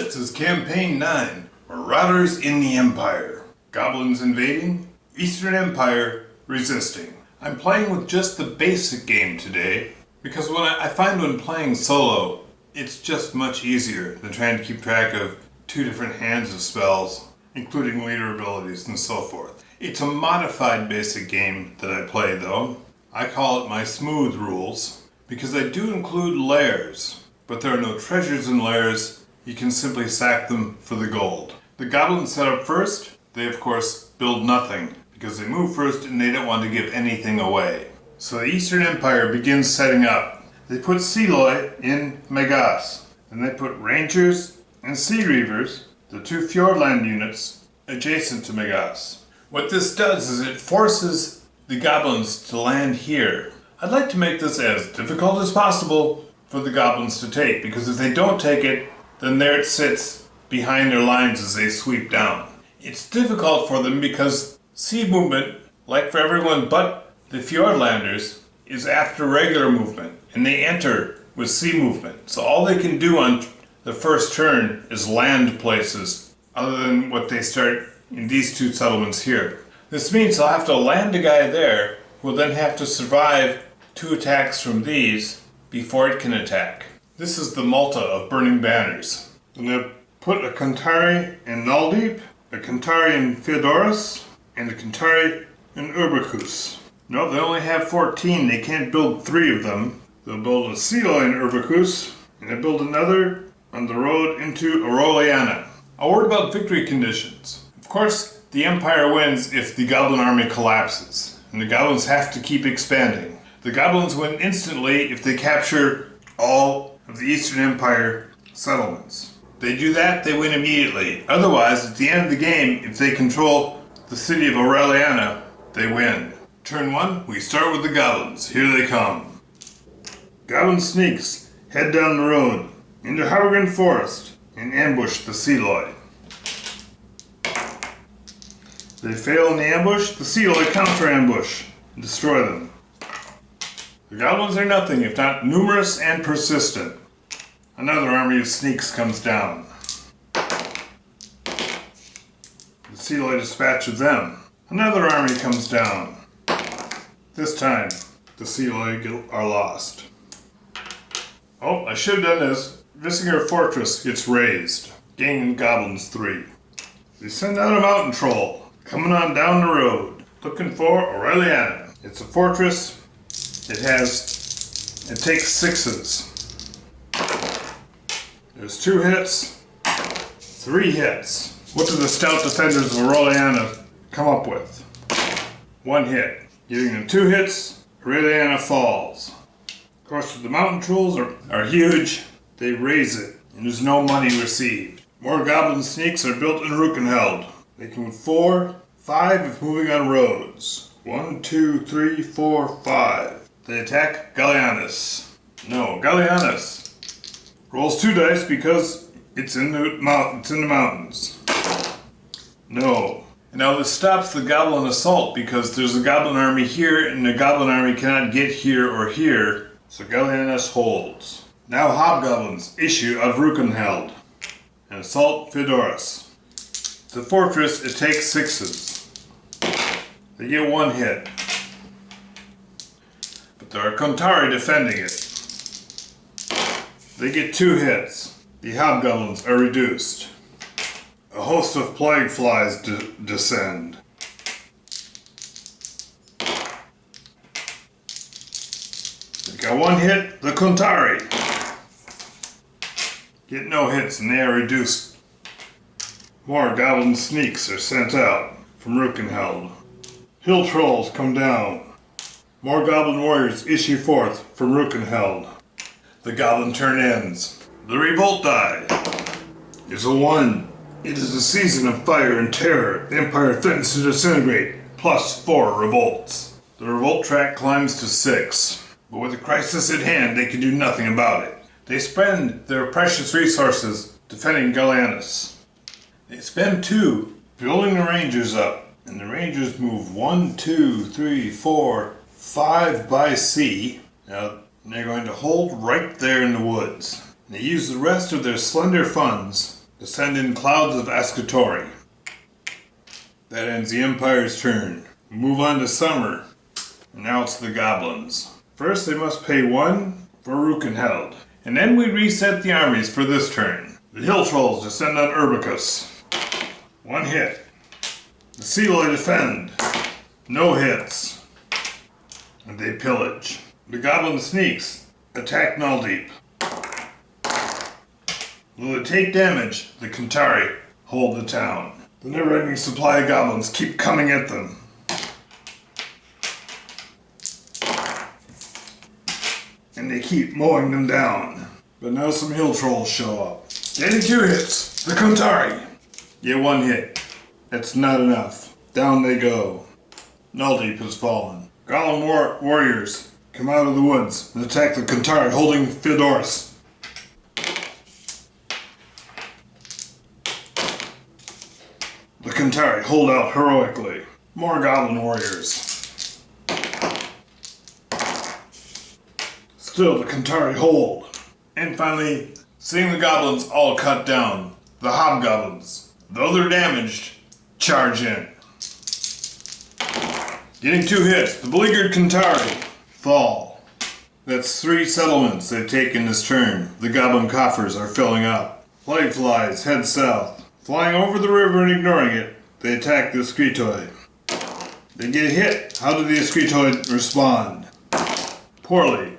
This is Campaign 9, Marauders in the Empire. Goblins invading, Eastern Empire resisting. I'm playing with just the basic game today, because I find when playing solo, it's just much easier than trying to keep track of two different hands of spells, including leader abilities and so forth. It's a modified basic game that I play though. I call it my smooth rules, because I do include lairs, but there are no treasures in lairs. You can simply sack them for the gold. The goblins set up first. They of course build nothing, because they move first and they don't want to give anything away. So the Eastern Empire begins setting up. They put Seeloy in Megas, and they put Rangers and Sea Reavers, the two Fjordland units, adjacent to Megas. What this does is it forces the goblins to land here. I'd like to make this as difficult as possible for the goblins to take, because if they don't take it, then there it sits behind their lines as they sweep down. It's difficult for them because sea movement, like for everyone but the Fjordlanders, is after regular movement, and they enter with sea movement. So all they can do on the first turn is land places, other than what they start in these two settlements here. This means they'll have to land a guy there, who will then have to survive two attacks from these before it can attack. This is the Malta of Burning Banners. And they put a Kantari in Naldeep, a Kantari in Theodorus, and a Kantari in Urbakus. No, they only have 14. They can't build 3 of them. They'll build a Seeloy in Urbakus, and they build another on the road into Aureliana. A word about victory conditions. Of course, the Empire wins if the Goblin army collapses, and the Goblins have to keep expanding. The Goblins win instantly if they capture all of the Eastern Empire settlements. If they do that, they win immediately. Otherwise, at the end of the game, if they control the city of Aureliana, they win. Turn 1, we start with the Goblins. Here they come. Goblin sneaks head down the road into Habergren Forest and ambush the Seeloy. They fail in the ambush, the Seeloy counter-ambush and destroy them. The Goblins are nothing if not numerous and persistent. Another army of sneaks comes down. The Seeloy dispatches them. Another army comes down. This time, the Seeloy are lost. Oh, I should have done this. Visinger Fortress gets razed, gaining Goblins 3. They send out a mountain troll, coming on down the road, looking for Aureliana. It's a fortress. It takes 6s. There's 2 hits, 3 hits. What do the stout defenders of Aureliana come up with? 1 hit. Giving them 2 hits, Aureliana falls. Of course, the mountain trolls are huge. They raise it, and there's no money received. More goblin sneaks are built in Rukenheld. They can move 4, 5 if moving on roads. 1, 2, 3, 4, 5. They attack Gallianus. No, Gallianus rolls 2 dice because it's in the mountains. No. And now this stops the goblin assault because there's a goblin army here and the goblin army cannot get here or here, so Gallianus holds. Now hobgoblins issue of Rukenheld and assault Theodorus. It's a fortress, it takes 6s. They get 1 hit. But there are Kantari defending it. They get 2 hits. The hobgoblins are reduced. A host of plague flies descend. They got 1 hit, the Kantari. Get no hits and they are reduced. More goblin sneaks are sent out from Rukenheld. Hill trolls come down. More goblin warriors issue forth from Rukenheld. The goblin turn ends. The revolt die is a 1. It is a season of fire and terror. The Empire threatens to disintegrate, plus 4 revolts. The revolt track climbs to 6, but with the crisis at hand, they can do nothing about it. They spend their precious resources defending Gallianus. They spend 2 building the Rangers up, and the Rangers move 1, 2, 3, 4, 5 by sea. Now, they're going to hold right there in the woods. They use the rest of their slender funds descend in clouds of escatory. That ends the Empire's turn. We move on to summer. And now it's the goblins. First they must pay 1 for Rukenheld. And then we reset the armies for this turn. The hill trolls descend on Urbicus. 1 hit. The Seeloy defend. No hits. And they pillage. The goblin sneaks attack Nulldeep. Though they take damage, the Kantari hold the town. The never-ending supply of goblins keep coming at them. And they keep mowing them down. But now some hill trolls show up. Getting 2 hits. The Kantari get 1 hit. That's not enough. Down they go. Nulldeep has fallen. Goblin warriors come out of the woods and attack the Kantari holding Theodorus. The Kantari hold out heroically. More goblin warriors. Still the Kantari hold. And finally, seeing the goblins all cut down, the hobgoblins, though they're damaged, charge in. Getting 2 hits, the beleaguered Kantari fall. That's 3 settlements they've taken this turn. The goblin coffers are filling up. Plague flies head south. Flying over the river and ignoring it, they attack the Escritoi. They get hit. How do the Escritoi respond? Poorly.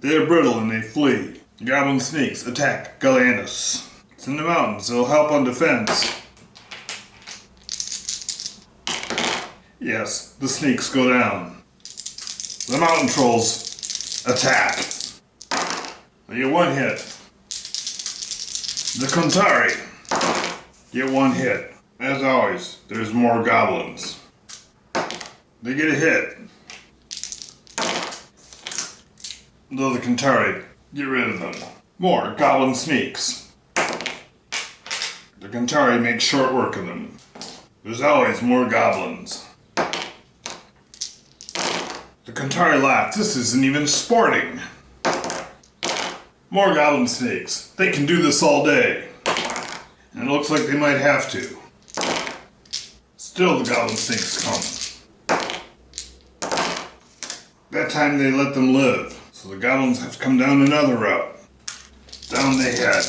They are brittle and they flee. The goblin sneaks attack Gallienus. It's in the mountains, it'll help on defense. Yes, the sneaks go down. The mountain trolls attack. They get 1 hit. The Kantari get 1 hit. As always, there's more goblins. They get a hit. Though the Kantari get rid of them. More goblin sneaks. The Kantari make short work of them. There's always more goblins. The Kantari laugh. This isn't even sporting. More goblin snakes. They can do this all day. And it looks like they might have to. Still the goblin snakes come. That time they let them live. So the goblins have to come down another route. Down they head.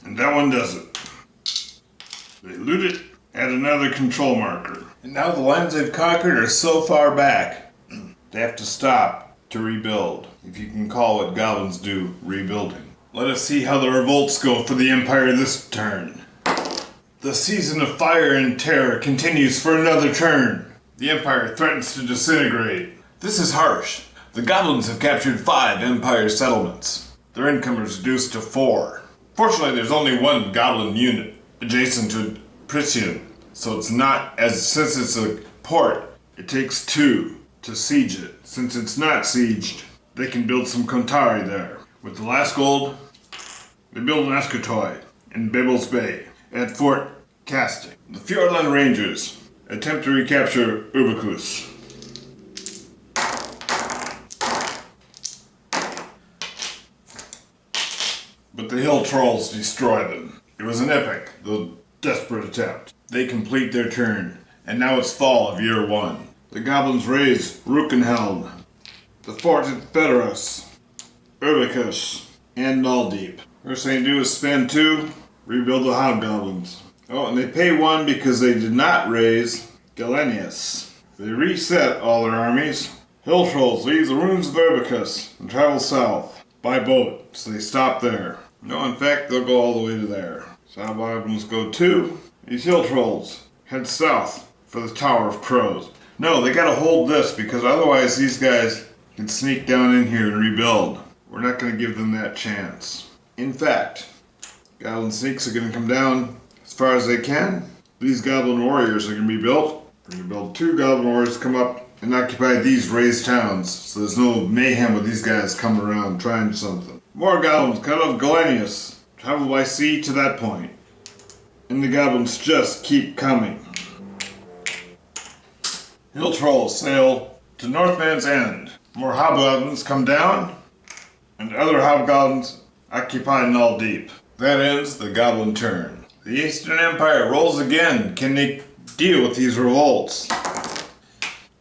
And that one does it. They loot it, add another control marker. And now the lands they've conquered are so far back, they have to stop to rebuild. If you can call what goblins do rebuilding. Let us see how the revolts go for the Empire this turn. The season of fire and terror continues for another turn. The Empire threatens to disintegrate. This is harsh. The goblins have captured 5 Empire settlements. Their income is reduced to 4. Fortunately, there's only 1 goblin unit adjacent to Prisian, so it's not since it's a port, it takes 2 to siege it. Since it's not sieged, they can build some Kantari there. With the last gold, they build an Escritoi in Babel's Bay at Fort Casting. The Fjordland Rangers attempt to recapture Urbicus. But the hill trolls destroy them. It was an epic, though desperate attempt. They complete their turn, and now it's fall of year 1. The goblins raise Rukenheld, the fort at Federus, Urbicus, and Nulldeep. First thing they do is spend 2, rebuild the hobgoblins. Oh, and they pay 1 because they did not raise Galenius. They reset all their armies. Hill trolls leave the ruins of Urbicus and travel south by boat, so they stop there. No, in fact, they'll go all the way to there. So hobgoblins go 2. These hill trolls head south for the Tower of Crows. No, they gotta hold this because otherwise these guys can sneak down in here and rebuild. We're not gonna give them that chance. In fact, goblin sneaks are gonna come down as far as they can. These goblin warriors are gonna be built. We're gonna build 2 goblin warriors to come up and occupy these raised towns, so there's no mayhem with these guys coming around trying something. More goblins cut off Galenius, travel by sea to that point. And the goblins just keep coming. Hill trolls sail to Northman's End. More hobgoblins come down, and other hobgoblins occupied and all deep. That ends the Goblin turn. The Eastern Empire rolls again. Can they deal with these revolts?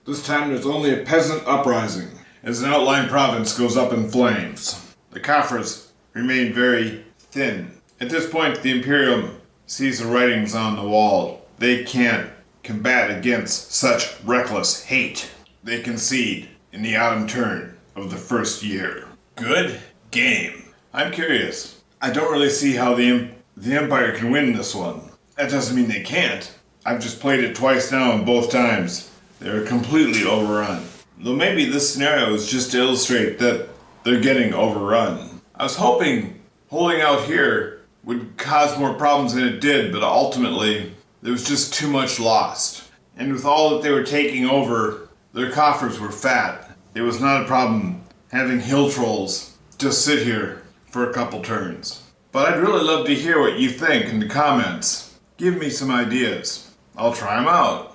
This time there's only a peasant uprising, as an outlying province goes up in flames. The coffers remain very thin. At this point, the Imperium sees the writings on the wall. They can't combat against such reckless hate. They concede in the autumn turn of the first year. Good game. I'm curious. I don't really see how the Empire can win this one. That doesn't mean they can't. I've just played it twice now, and both times they're completely overrun. Though maybe this scenario is just to illustrate that they're getting overrun. I was hoping holding out here would cause more problems than it did, but ultimately there was just too much lost. And with all that they were taking over, their coffers were fat. It was not a problem having hill trolls just sit here for a couple turns. But I'd really love to hear what you think in the comments. Give me some ideas. I'll try them out.